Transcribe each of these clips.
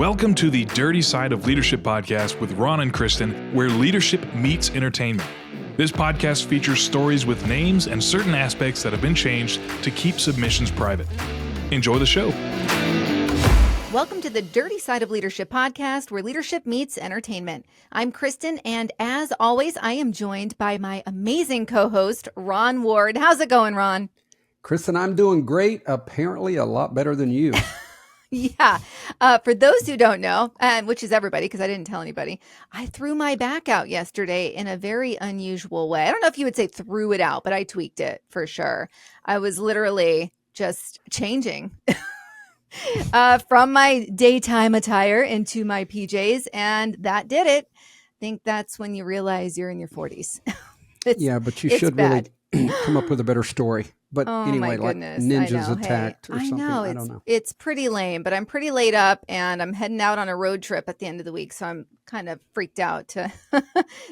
Welcome to the Dirty Side of Leadership podcast with Ron and Kristin, where leadership meets entertainment. This podcast features stories with names and certain aspects that have been changed to keep submissions private. Enjoy the show. Welcome to the Dirty Side of Leadership podcast, where leadership meets entertainment. I'm Kristin, and as always, I am joined by my amazing co-host, Ron Ward. How's it going, Ron? Kristin, I'm doing great. Apparently a lot better than you. Yeah. For those who don't know, which is everybody, because I didn't tell anybody, I threw my back out yesterday in a very unusual way. I don't know if you would say threw it out, but I tweaked it for sure. I was literally just changing from my daytime attire into my PJs, and that did it. I think that's when you realize you're in your 40s. Yeah, but you should really come up with a better story. But anyway, like ninjas attacked or something. I don't know. It's pretty lame, but I'm pretty laid up and I'm heading out on a road trip at the end of the week. So I'm kind of freaked out to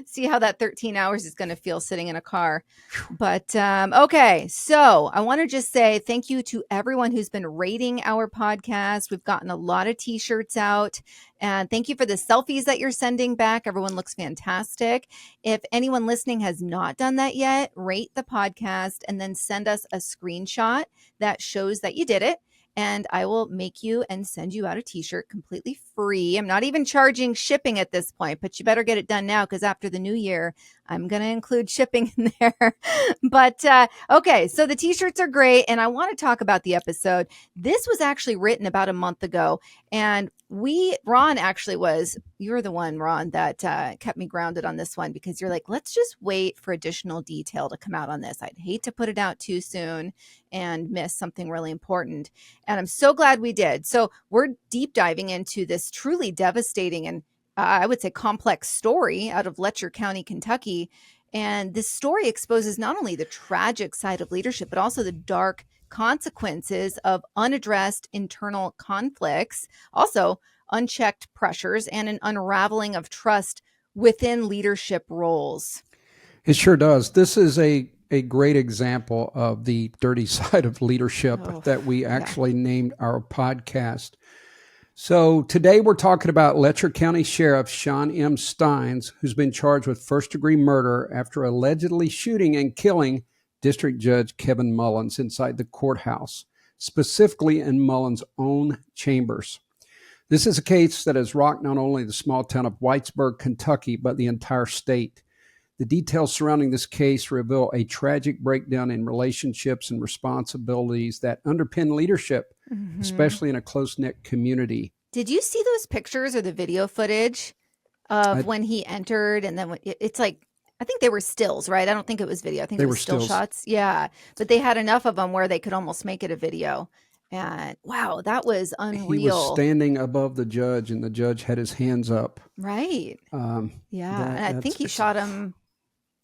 see how that 13 hours is going to feel sitting in a car. But okay, so I want to just say thank you to everyone who's been rating our podcast. We've gotten a lot of t-shirts out. And thank you for the selfies that you're sending back. Everyone looks fantastic. If anyone listening has not done that yet, rate the podcast and then send us a screenshot that shows that you did it. And I will make you and send you out a t-shirt completely free. I'm not even charging shipping at this point, but you better get it done now because after the new year, I'm going to include shipping in there. But okay, so the t-shirts are great. And I want to talk about the episode. This was actually written about a month ago. And Ron actually you're the one, Ron, that kept me grounded on this one because you're like, let's just wait for additional detail to come out on this. I'd hate to put it out too soon and miss something really important. And I'm so glad we did. So we're deep diving into this truly devastating and I would say complex story out of Letcher County, Kentucky. And this story exposes not only the tragic side of leadership, but also the dark consequences of unaddressed internal conflicts, also unchecked pressures, and an unraveling of trust within leadership roles. It sure does. This is a great example of the dirty side of leadership that we actually named our podcast. So today we're talking about Letcher County Sheriff Shawn M. Stines, who's been charged with first-degree murder after allegedly shooting and killing District Judge Kevin Mullins inside the courthouse, specifically in Mullins' own chambers. This is a case that has rocked not only the small town of Whitesburg, Kentucky, but the entire state. The details surrounding this case reveal a tragic breakdown in relationships and responsibilities that underpin leadership, especially in a close-knit community. Did you see those pictures or the video footage of when he entered? And then it's like, I think they were stills, right? I don't think it was video. I think they it were was still stills. Shots. Yeah. But they had enough of them where they could almost make it a video. And wow, that was unreal. He was standing above the judge and the judge had his hands up. Right. Yeah. And I think he shot him,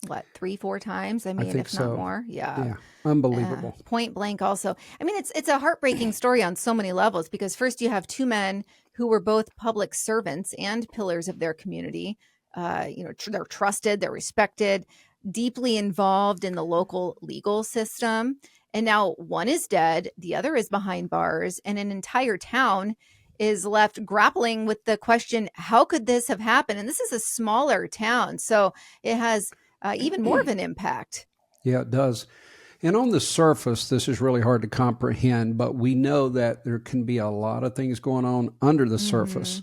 3-4 times? I mean, if not more. Yeah. Unbelievable. Point blank also. I mean, it's a heartbreaking story on so many levels because first you have two men who were both public servants and pillars of their community. They're trusted, they're respected, deeply involved in the local legal system. And now one is dead, the other is behind bars, and an entire town is left grappling with the question, how could this have happened? And this is a smaller town, so it has even more of an impact. Yeah, it does. And on the surface, this is really hard to comprehend, but we know that there can be a lot of things going on under the surface.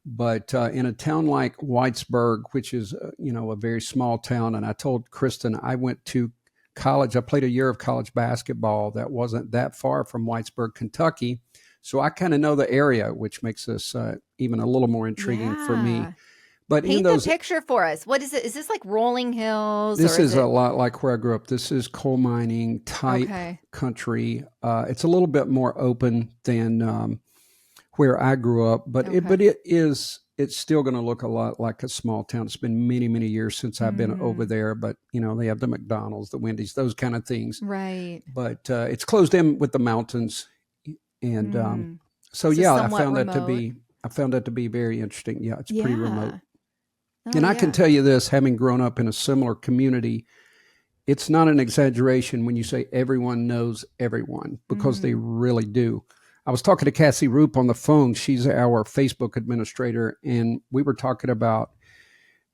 But in a town like Whitesburg, which is, a very small town, and I told Kristin I went to college. I played a year of college basketball that wasn't that far from Whitesburg, Kentucky. So I kind of know the area, which makes this even a little more intriguing for me. But paint the picture for us. What is it? Is this like rolling hills? This is a lot like where I grew up. This is coal mining type country. It's a little bit more open than where I grew up, but it's still going to look a lot like a small town. It's been many, many years since I've been over there, but they have the McDonald's, the Wendy's, those kind of things. Right. But it's closed in with the mountains. And I found that to be very interesting. Yeah, it's pretty remote. I can tell you this, having grown up in a similar community, it's not an exaggeration when you say everyone knows everyone, because they really do. I was talking to Cassie Roop on the phone. She's our Facebook administrator, and we were talking about,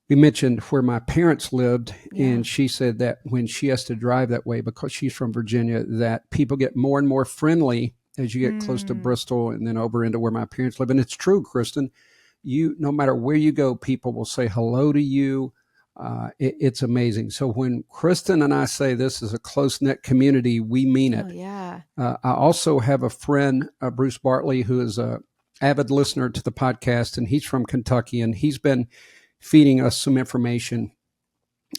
we mentioned where my parents lived, and she said that when she has to drive that way, because she's from Virginia, that people get more and more friendly as you get close to Bristol and then over into where my parents live. And it's true, Kristin. No matter where you go, people will say hello to you. It's amazing. So when Kristin and I say this is a close-knit community, we mean it. Oh, yeah. I also have a friend, Bruce Bartley, who is a avid listener to the podcast, and he's from Kentucky, and he's been feeding us some information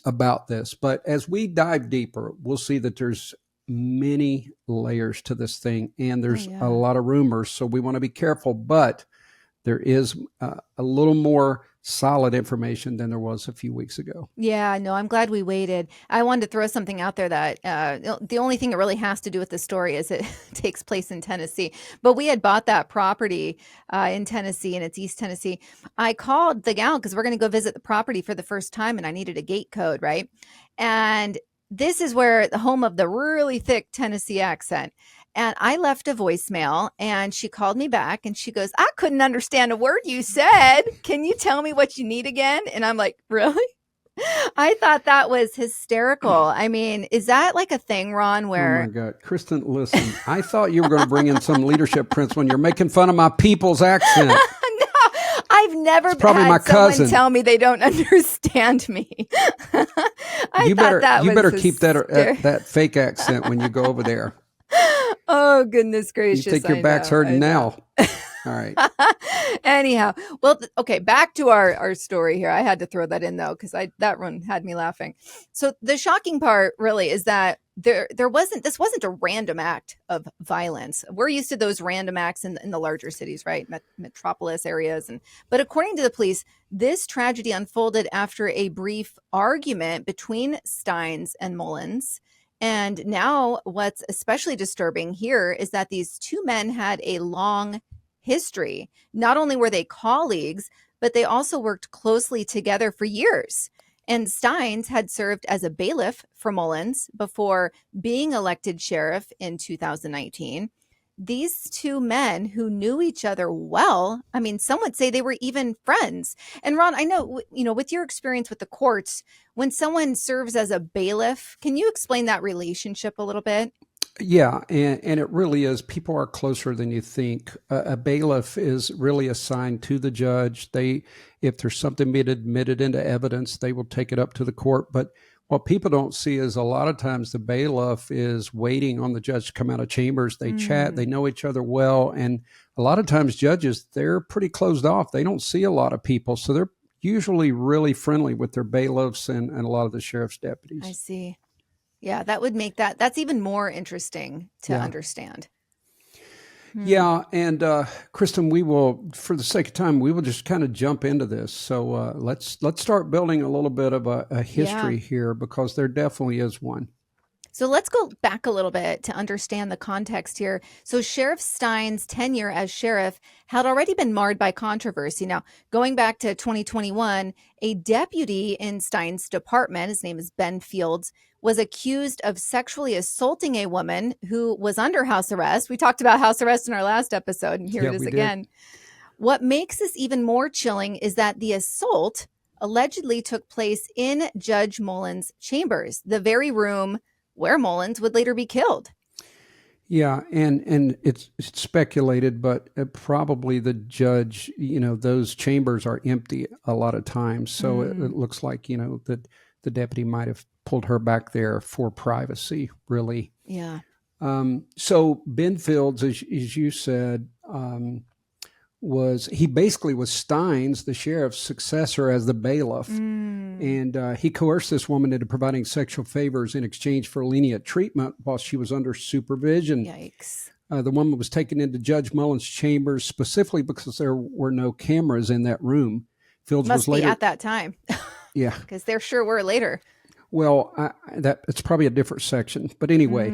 about this. But as we dive deeper, we'll see that there's many layers to this thing, and there's a lot of rumors, so we want to be careful, but there is a little more solid information than there was a few weeks ago. Yeah, no, I'm glad we waited. I wanted to throw something out there that the only thing it really has to do with the story is it takes place in Tennessee. But we had bought that property in Tennessee, and it's East Tennessee. I called the gal because we're going to go visit the property for the first time, and I needed a gate code, right? And this is where the home of the really thick Tennessee accent. And I left a voicemail, and she called me back, and she goes, I couldn't understand a word you said. Can you tell me what you need again? And I'm like, really? I thought that was hysterical. I mean, is that like a thing, Ron, where... Oh, my God. Kristin, listen, I thought you were going to bring in some leadership principle, and you're making fun of my people's accent. No, I've never It's probably had my someone cousin. tell me they don't understand me. You better keep that fake accent when you go over there. Oh, goodness gracious. You think your back's hurting now. All right. Anyhow, well, okay, back to our story here. I had to throw that in, though, because that one had me laughing. So the shocking part really is that this wasn't a random act of violence. We're used to those random acts in the larger cities, right? Metropolis areas. But according to the police, this tragedy unfolded after a brief argument between Stines and Mullins. And now what's especially disturbing here is that these two men had a long history. Not only were they colleagues, but they also worked closely together for years. And Stines had served as a bailiff for Mullins before being elected sheriff in 2019. These two men who knew each other well, I mean, some would say they were even friends. And Ron, I know, with your experience with the courts, when someone serves as a bailiff, can you explain that relationship a little bit? Yeah, and it really is. People are closer than you think. A bailiff is really assigned to the judge. If there's something being admitted into evidence, they will take it up to the court. But what people don't see is a lot of times the bailiff is waiting on the judge to come out of chambers. They chat, they know each other well. And a lot of times judges, they're pretty closed off. They don't see a lot of people. So they're usually really friendly with their bailiffs and a lot of the sheriff's deputies. I see. Yeah, that would make that's even more interesting to understand. Yeah, and Kristin, we will, for the sake of time, we will just kind of jump into this. So let's start building a little bit of a history here, because there definitely is one. So let's go back a little bit to understand the context here. So Sheriff Stines' tenure as sheriff had already been marred by controversy. Now, going back to 2021, a deputy in Stines' department, his name is Ben Fields, was accused of sexually assaulting a woman who was under house arrest. We talked about house arrest in our last episode, and here it is again. Did. What makes this even more chilling is that the assault allegedly took place in Judge Mullins' chambers, the very room where Mullins would later be killed. Yeah, and it's speculated, but probably the judge, those chambers are empty a lot of times. So it looks like, that the deputy might have pulled her back there for privacy, really. Yeah. So Ben Fields, as you said, was Stines, the sheriff's successor as the bailiff. And he coerced this woman into providing sexual favors in exchange for lenient treatment while she was under supervision. Yikes. The woman was taken into Judge Mullins' chambers specifically because there were no cameras in that room. Fields Must was later be at that time. Yeah. Because there sure were later. Well, it's probably a different section. But anyway,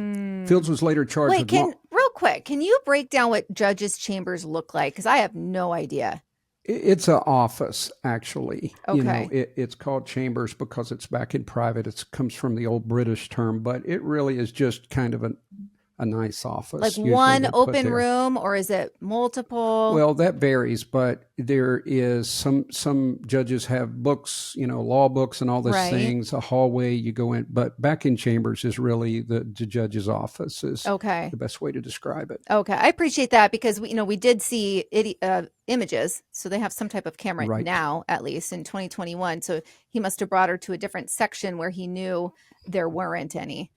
Fields was later charged with... Real quick, can you break down what judges' chambers look like? Because I have no idea. It's an office, actually. Okay. It's called chambers because it's back in private. It comes from the old British term, but it really is just kind of a nice office. Like usually one they put open there. room, or is it multiple? Well, that varies, but there is some judges have books, law books and all these Right. things, a hallway you go in, but back in chambers is really the judge's office is Okay. the best way to describe it. Okay. I appreciate that because we did see images. So they have some type of camera Right. now, at least in 2021. So he must have brought her to a different section where he knew there weren't any.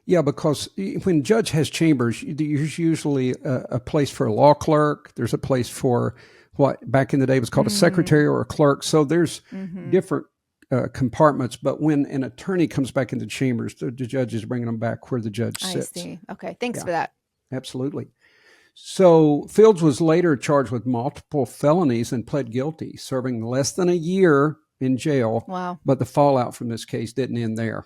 Yeah, because when judge has chambers, there's usually a place for a law clerk. There's a place for what back in the day was called a secretary or a clerk. So there's different compartments. But when an attorney comes back into chambers, the judge is bringing them back where the judge sits. I see. Okay. Thanks for that. Absolutely. So Fields was later charged with multiple felonies and pled guilty, serving less than a year in jail. Wow. But the fallout from this case didn't end there.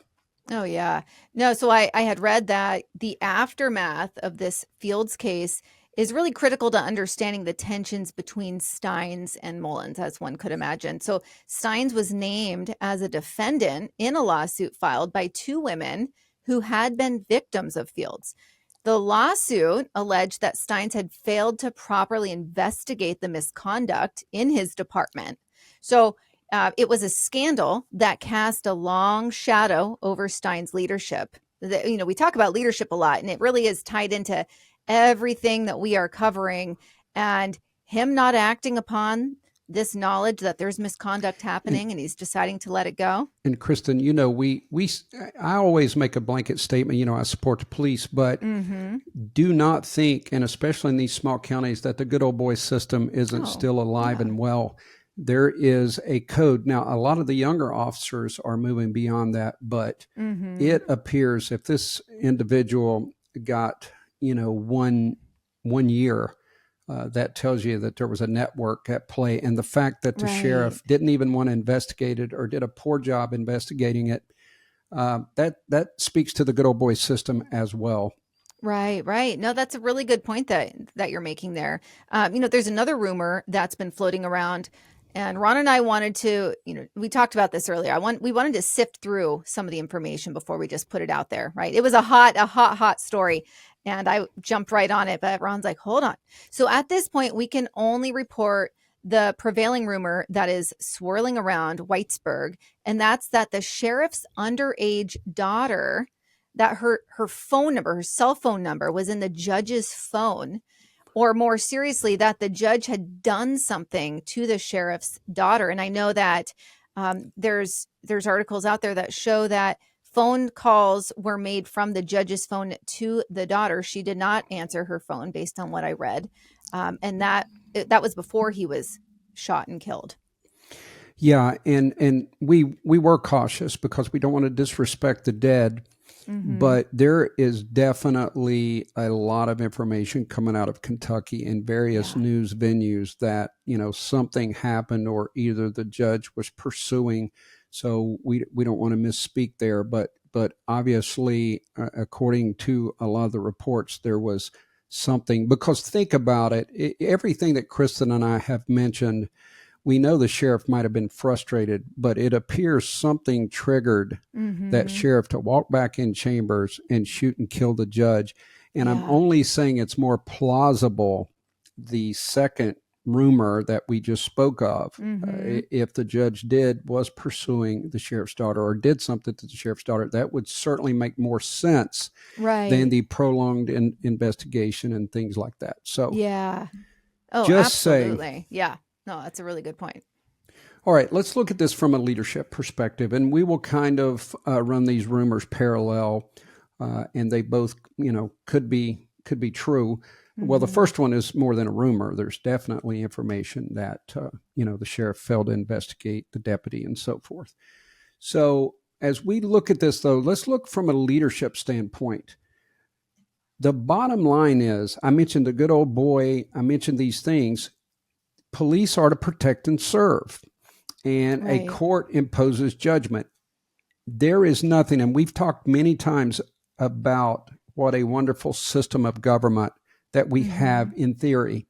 Oh, yeah. No, so I had read that the aftermath of this Fields case is really critical to understanding the tensions between Stines and Mullins, as one could imagine. So Stines was named as a defendant in a lawsuit filed by two women who had been victims of Fields. The lawsuit alleged that Stines had failed to properly investigate the misconduct in his department. So it was a scandal that cast a long shadow over Stines' leadership. We talk about leadership a lot, and it really is tied into everything that we are covering. And him not acting upon this knowledge that there's misconduct happening, and he's deciding to let it go. And Kristin, I always make a blanket statement. I support the police, but do not think, and especially in these small counties, that the good old boy system isn't still alive and well. There is a code. Now, a lot of the younger officers are moving beyond that, but it appears if this individual got, 1 year, that tells you that there was a network at play. And the fact that the sheriff didn't even want to investigate it or did a poor job investigating it, that speaks to the good old boy system as well. Right. No, that's a really good point that you're making there. There's another rumor that's been floating around. And Ron and I wanted to, we talked about this earlier. We wanted to sift through some of the information before we just put it out there, right? It was a hot story, and I jumped right on it. But Ron's like, hold on. So at this point, we can only report the prevailing rumor that is swirling around Whitesburg, and that's that the sheriff's underage daughter, that her phone number, her cell phone number, was in the judge's phone. Or more seriously, that the judge had done something to the sheriff's daughter. And I know that there's articles out there that show that phone calls were made from the judge's phone to the daughter. She did not answer her phone based on what I read. And that was before he was shot and killed. Yeah. And we were cautious because we don't want to disrespect the dead. But there is definitely a lot of information coming out of Kentucky in various news venues that, something happened or either the judge was pursuing. So we don't want to misspeak there. But obviously, according to a lot of the reports, there was something. Because think about it, everything that Kristin and I have mentioned, we know the sheriff might have been frustrated, but it appears something triggered that sheriff to walk back in chambers and shoot and kill the judge. And I'm only saying it's more plausible, the second rumor that we just spoke of, if the judge was pursuing the sheriff's daughter or did something to the sheriff's daughter, that would certainly make more sense than the prolonged investigation and things like that. So just absolutely. saying. Yeah. No, that's a really good point. All right, let's look at this from a leadership perspective, and we will kind of run these rumors parallel, and they both, could be true. Well, the first one is more than a rumor. There's definitely information that, the sheriff failed to investigate the deputy and so forth. So as we look at this, though, let's look from a leadership standpoint. The bottom line is, I mentioned the good old boy, I mentioned these things. Police are to protect and serve, and a court imposes judgment. There is nothing, and we've talked many times about what a wonderful system of government that we have in theory.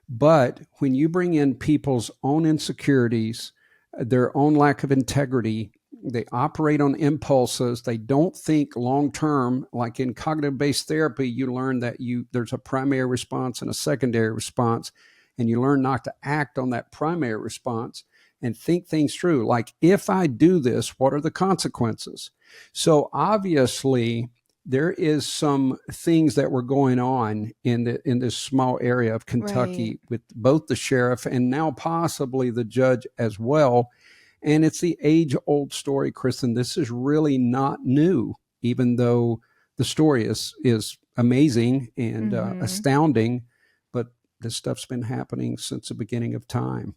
But when you bring in people's own insecurities, their own lack of integrity, They operate on impulses. They don't think long term. Like in cognitive based therapy, you learn that there's a primary response and a secondary response, and you learn not to act on that primary response and think things through. Like, if I do this, what are the consequences? So obviously, there is some things that were going on in this small area of Kentucky with both the sheriff and now possibly the judge as well. And it's the age-old story, Kristin. This is really not new, even though the story is amazing and astounding. But this stuff's been happening since the beginning of time.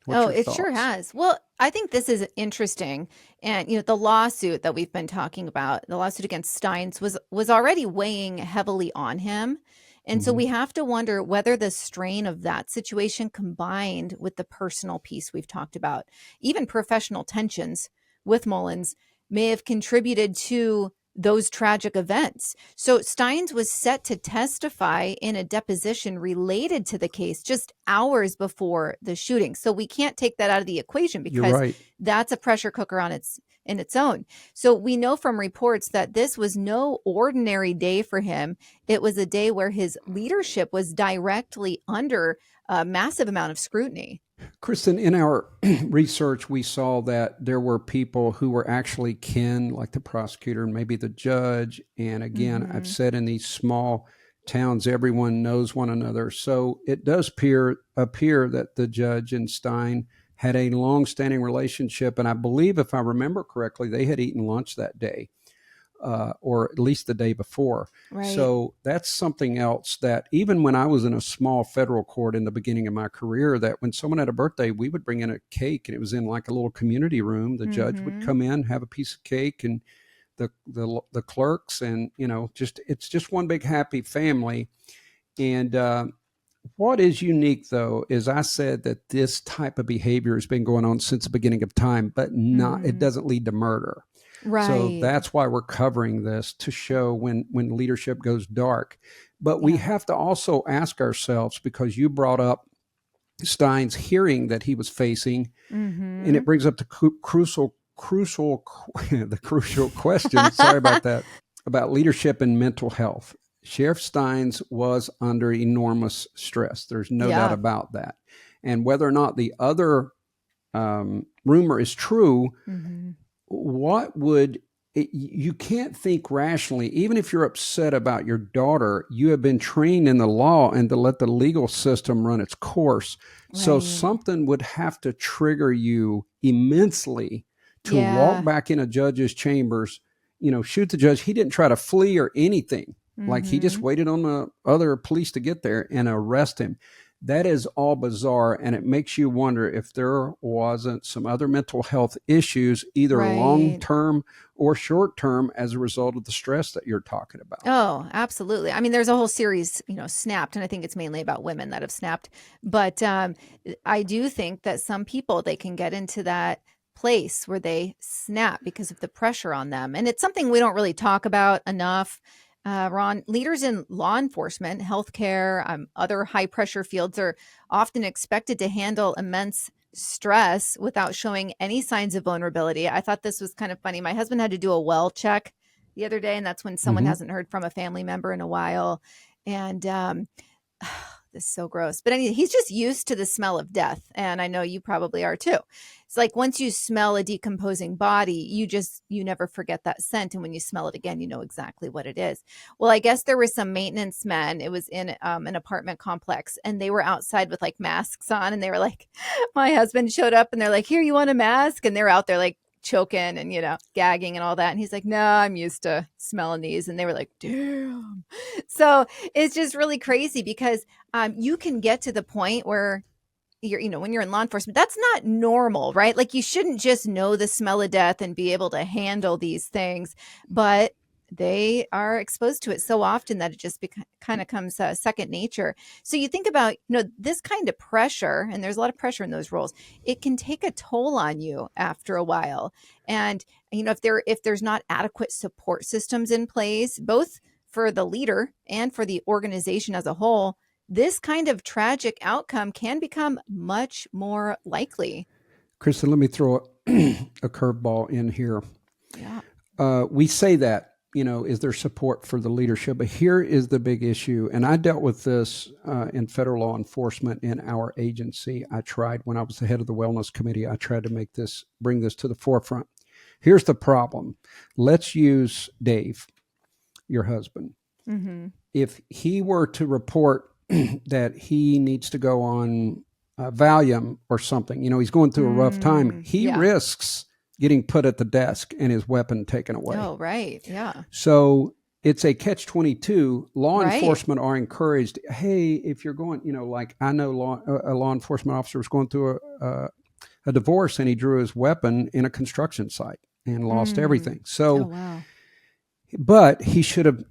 It sure has. Well, I think this is interesting. And, the lawsuit that we've been talking about, the lawsuit against Stines was already weighing heavily on him. And so we have to wonder whether the strain of that situation combined with the personal piece we've talked about, even professional tensions with Mullins, may have contributed to those tragic events. So Stines was set to testify in a deposition related to the case just hours before the shooting. So we can't take that out of the equation because that's a pressure cooker in its own. So we know from reports that this was no ordinary day for him. It was a day where his leadership was directly under a massive amount of scrutiny. Kristin, in our research, we saw that there were people who were actually kin, like the prosecutor and maybe the judge. And again, I've said in these small towns, everyone knows one another. So it does appear that the judge and Stein had a long-standing relationship. And I believe, if I remember correctly, they had eaten lunch that day. Or at least the day before. So that's something else that even when I was in a small federal court in the beginning of my career, that when someone had a birthday, we would bring in a cake, and it was in like a little community room. The judge would come in, have a piece of cake, and the clerks, and it's just one big happy family. And what is unique, though, is I said that this type of behavior has been going on since the beginning of time, but it doesn't lead to murder. So that's why we're covering this, to show when leadership goes dark. But we have to also ask ourselves, because you brought up Stein's hearing that he was facing, and it brings up the crucial question. Sorry about that, about leadership and mental health. Sheriff Stines was under enormous stress. There's no doubt about that. And whether or not the other rumor is true, you can't think rationally. Even if you're upset about your daughter, you have been trained in the law and to let the legal system run its course. So something would have to trigger you immensely to walk back in a judge's chambers, shoot the judge. He didn't try to flee or anything. Like, he just waited on the other police to get there and arrest him. That is all bizarre, and it makes you wonder if there wasn't some other mental health issues, either long-term or short-term, as a result of the stress that you're talking about. Oh, absolutely. I mean, there's a whole series, Snapped, and I think it's mainly about women that have snapped. But I do think that some people, they can get into that place where they snap because of the pressure on them. And it's something we don't really talk about enough. Ron, leaders in law enforcement, healthcare, other high pressure fields are often expected to handle immense stress without showing any signs of vulnerability. I thought this was kind of funny. My husband had to do a well check the other day, and that's when someone hasn't heard from a family member in a while. And this is so gross. But anyway, he's just used to the smell of death. And I know you probably are too. It's like, once you smell a decomposing body, you never forget that scent. And when you smell it again, you know exactly what it is. Well, I guess there were some maintenance men. It was in an apartment complex, and they were outside with like masks on. And they were like, my husband showed up and they're like, here, you want a mask? And they're out there like choking and, gagging and all that. And he's like, no, I'm used to smelling these. And they were like, damn. So it's just really crazy because you can get to the point where when you're in law enforcement, that's not normal, right? Like, you shouldn't just know the smell of death and be able to handle these things, but they are exposed to it so often that it just kind of comes second nature. So you think about, this kind of pressure, and there's a lot of pressure in those roles. It can take a toll on you after a while. And, if there's not adequate support systems in place, both for the leader and for the organization as a whole, this kind of tragic outcome can become much more likely. Kristin, let me throw a curveball in here. Yeah. We say that, is there support for the leadership? But here is the big issue. And I dealt with this in federal law enforcement in our agency. I tried, when I was the head of the wellness committee, I tried to bring this to the forefront. Here's the problem. Let's use Dave, your husband. Mm-hmm. If he were to report that he needs to go on Valium or something, he's going through a rough time, he risks getting put at the desk and his weapon taken away. Oh, right. Yeah. So it's a catch-22. Law enforcement are encouraged. Hey, if you're going, like I know a law enforcement officer was going through a divorce and he drew his weapon in a construction site and lost everything. So, wow. But he should,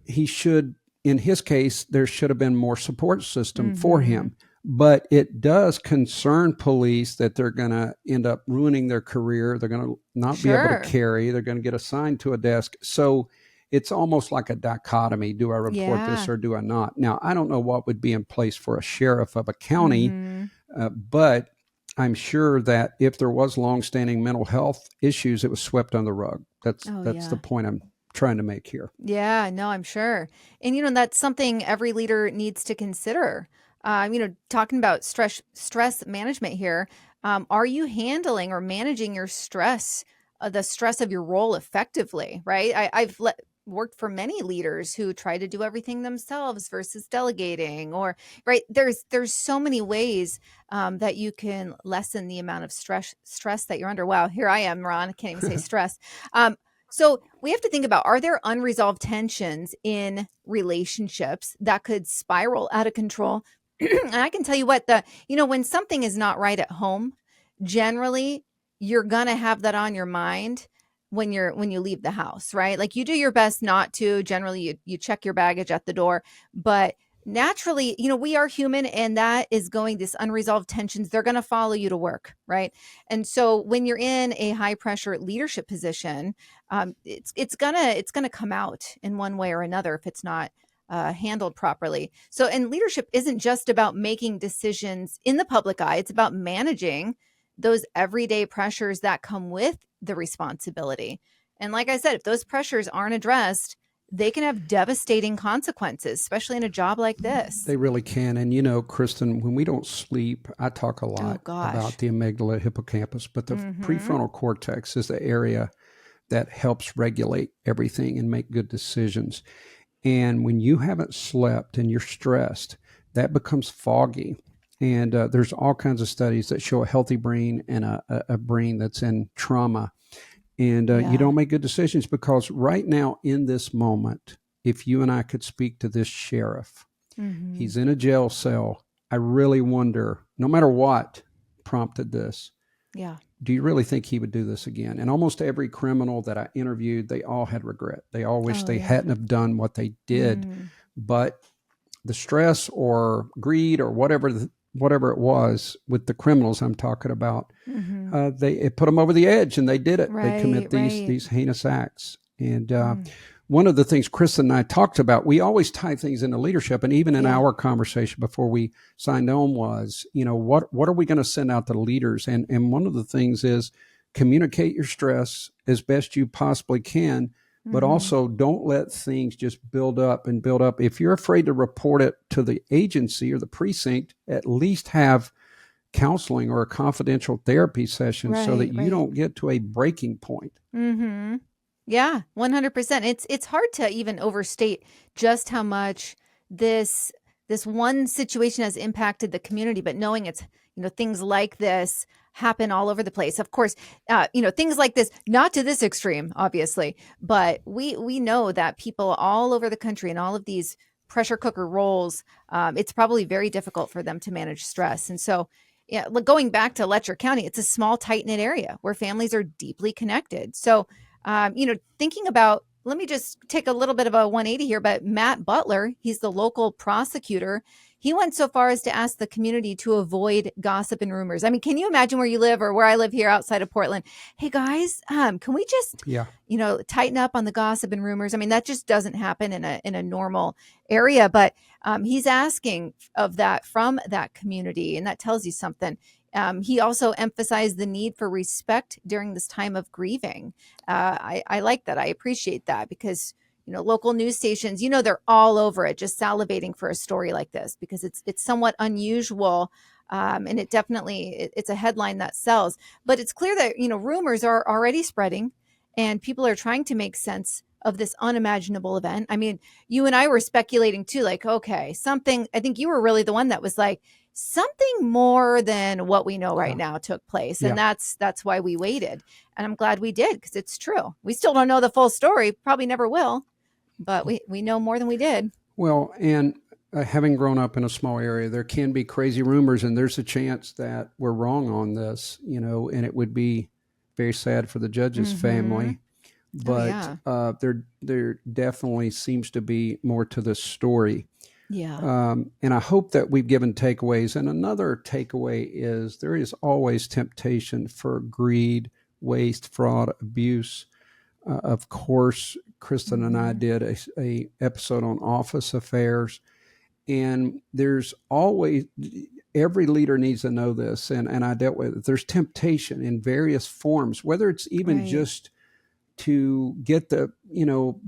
in his case, there should have been more support system for him. But it does concern police that they're going to end up ruining their career. They're going to not be able to carry. They're going to get assigned to a desk. So it's almost like a dichotomy. Do I report this or do I not? Now, I don't know what would be in place for a sheriff of a county, but I'm sure that if there was longstanding mental health issues, it was swept under the rug. That's the point I'm trying to make here. Yeah, no, I'm sure. And, that's something every leader needs to consider. Talking about stress management here, are you handling or managing your stress, the stress of your role effectively, right? I've worked for many leaders who try to do everything themselves versus delegating, or, right, there's so many ways that you can lessen the amount of stress that you're under. Wow, here I am, Ron, I can't even say stress. So we have to think about, are there unresolved tensions in relationships that could spiral out of control? And I can tell you what, when something is not right at home, generally you're going to have that on your mind when you leave the house, right? Like, you do your best not to. Generally you check your baggage at the door, but naturally, we are human, and that is these unresolved tensions, they're going to follow you to work, right? And so when you're in a high pressure leadership position, it's gonna come out in one way or another if it's not handled properly. So, and leadership isn't just about making decisions in the public eye. It's about managing those everyday pressures that come with the responsibility. And like I said, if those pressures aren't addressed, they can have devastating consequences, especially in a job like this. They really can. And, Kristin, when we don't sleep, I talk a lot about the amygdala, hippocampus, but the prefrontal cortex is the area that helps regulate everything and make good decisions. And when you haven't slept and you're stressed, that becomes foggy. And there's all kinds of studies that show a healthy brain and a brain that's in trauma. And you don't make good decisions, because right now in this moment, if you and I could speak to this sheriff, he's in a jail cell. I really wonder, no matter what prompted this, do you really think he would do this again? And almost every criminal that I interviewed, they all had regret. They all wish they hadn't have done what they did. But the stress or greed or whatever it was with the criminals I'm talking about, it put them over the edge, and they did it. They commit these heinous acts. And one of the things Kristin and I talked about, we always tie things into leadership, and even in our conversation before we signed on was, what are we going to send out to leaders? And one of the things is communicate your stress as best you possibly can, but also don't let things just build up and build up. If you're afraid to report it to the agency or the precinct, at least have counseling or a confidential therapy session so that you don't get to a breaking point. Yeah, 100%. It's hard to even overstate just how much this one situation has impacted the community, but knowing it's, things like this happen all over the place. Of course, things like this, not to this extreme, obviously, but we know that people all over the country in all of these pressure cooker roles, it's probably very difficult for them to manage stress. And so, going back to Letcher County, it's a small, tight-knit area where families are deeply connected. So, thinking about, let me just take a little bit of a 180 here, but Matt Butler, he's the local prosecutor. he went so far as to ask the community to avoid gossip and rumors. I mean, can you imagine where you live or where I live here outside of Portland? Hey guys, can we just, tighten up on the gossip and rumors? I mean, that just doesn't happen in a normal area, but he's asking of that from that community, and that tells you something. He also emphasized the need for respect during this time of grieving. I like that. I appreciate that because, local news stations, they're all over it, just salivating for a story like this because it's somewhat unusual. And it's a headline that sells. But it's clear that, rumors are already spreading and people are trying to make sense of this unimaginable event. I mean, you and I were speculating too, like, okay, I think you were really the one that was like, something more than what we know right now took place. And that's why we waited. And I'm glad we did because it's true. We still don't know the full story, probably never will, but we know more than we did. Well, and having grown up in a small area, there can be crazy rumors and there's a chance that we're wrong on this, and it would be very sad for the judge's family. But there definitely seems to be more to this story. Yeah. And I hope that we've given takeaways. And another takeaway is there is always temptation for greed, waste, fraud, abuse. Of course, Kristin and I did a episode on office affairs. And there's always, every leader needs to know this. And I dealt with it. There's temptation in various forms, whether it's even just to get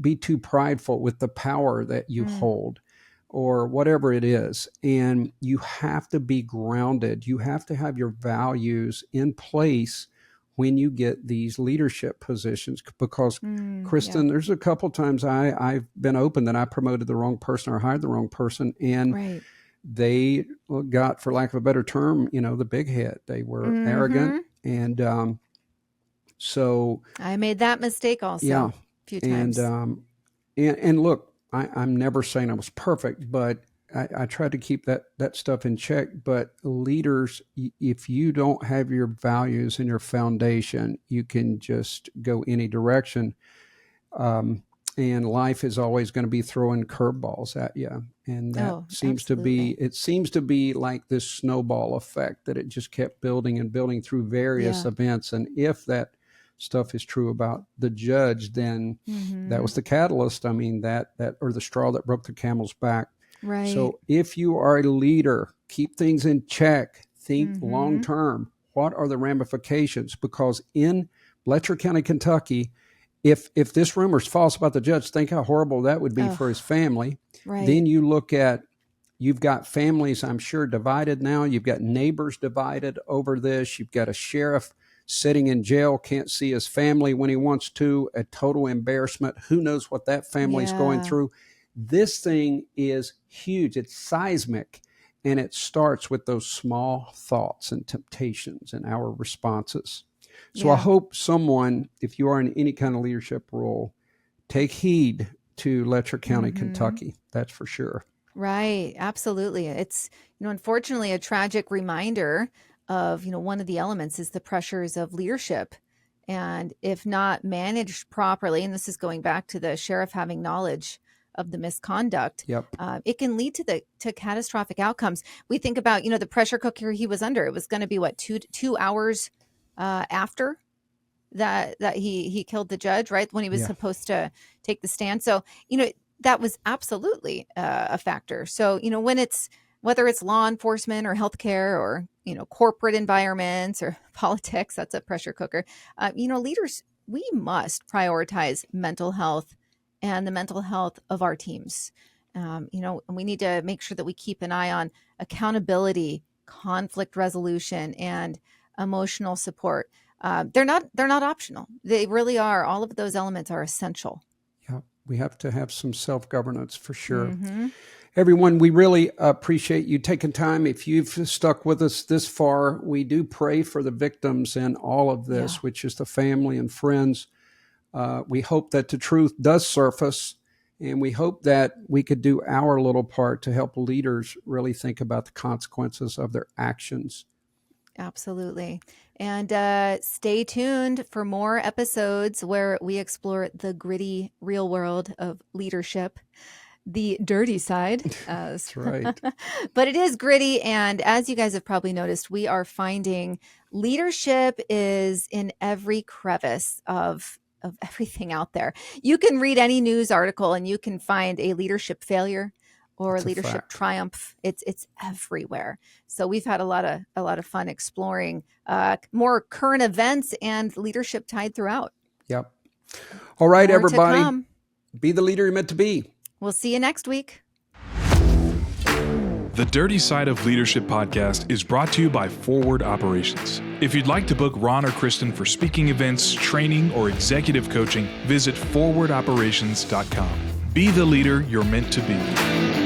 be too prideful with the power that you hold. Or whatever it is. And you have to be grounded. You have to have your values in place when you get these leadership positions. Because, Kristin, there's a couple times I've been open that I promoted the wrong person or hired the wrong person. And they got, for lack of a better term, the big head. They were arrogant. And so I made that mistake also a few times. And look, I'm never saying I was perfect, but I try to keep that stuff in check. But leaders, if you don't have your values and your foundation, you can just go any direction. And life is always going to be throwing curveballs at you. And that seems to be like this snowball effect that it just kept building and building through various events. And if that stuff is true about the judge, then that was the catalyst. I mean, that or the straw that broke the camel's back. Right. So if you are a leader, keep things in check, think long term. What are the ramifications? Because in Letcher County, Kentucky, if this rumor is false about the judge, think how horrible that would be for his family. Right. Then you look at, you've got families, I'm sure, divided now. You've got neighbors divided over this. You've got a sheriff sitting in jail, can't see his family when he wants to, a total embarrassment. Who knows what that family's going through? This thing is huge. It's seismic, and it starts with those small thoughts and temptations and our responses. So I hope someone, if you are in any kind of leadership role, take heed to Letcher County, Kentucky. That's for sure. Right. Absolutely. It's, unfortunately, a tragic reminder of, one of the elements is the pressures of leadership. And if not managed properly, and this is going back to the sheriff having knowledge of the misconduct, it can lead to catastrophic outcomes. We think about, the pressure cooker he was under. It was going to be two hours after that he killed the judge, right? When he was supposed to take the stand. So, that was absolutely a factor. So, whether it's law enforcement or healthcare or, corporate environments or politics, that's a pressure cooker. Leaders, we must prioritize mental health and the mental health of our teams. And we need to make sure that we keep an eye on accountability, conflict resolution, and emotional support. They're not optional. They really are. All of those elements are essential. Yeah, we have to have some self-governance for sure. Everyone, we really appreciate you taking time. If you've stuck with us this far, we do pray for the victims in all of this, which is the family and friends. We hope that the truth does surface, and we hope that we could do our little part to help leaders really think about the consequences of their actions. Absolutely. And stay tuned for more episodes where we explore the gritty real world of leadership. the dirty side. That's right. But it is gritty. And as you guys have probably noticed, we are finding leadership is in every crevice of everything out there. You can read any news article and you can find a leadership failure or That's a leadership fact. triumph. It's everywhere. So we've had a lot of fun exploring more current events and leadership tied throughout. Yep. All right, More to everybody. come. Be the leader you're meant to be. We'll see you next week. The Dirty Side of Leadership podcast is brought to you by Forward Operations. If you'd like to book Ron or Kristin for speaking events, training, or executive coaching, visit forwardoperations.com. Be the leader you're meant to be.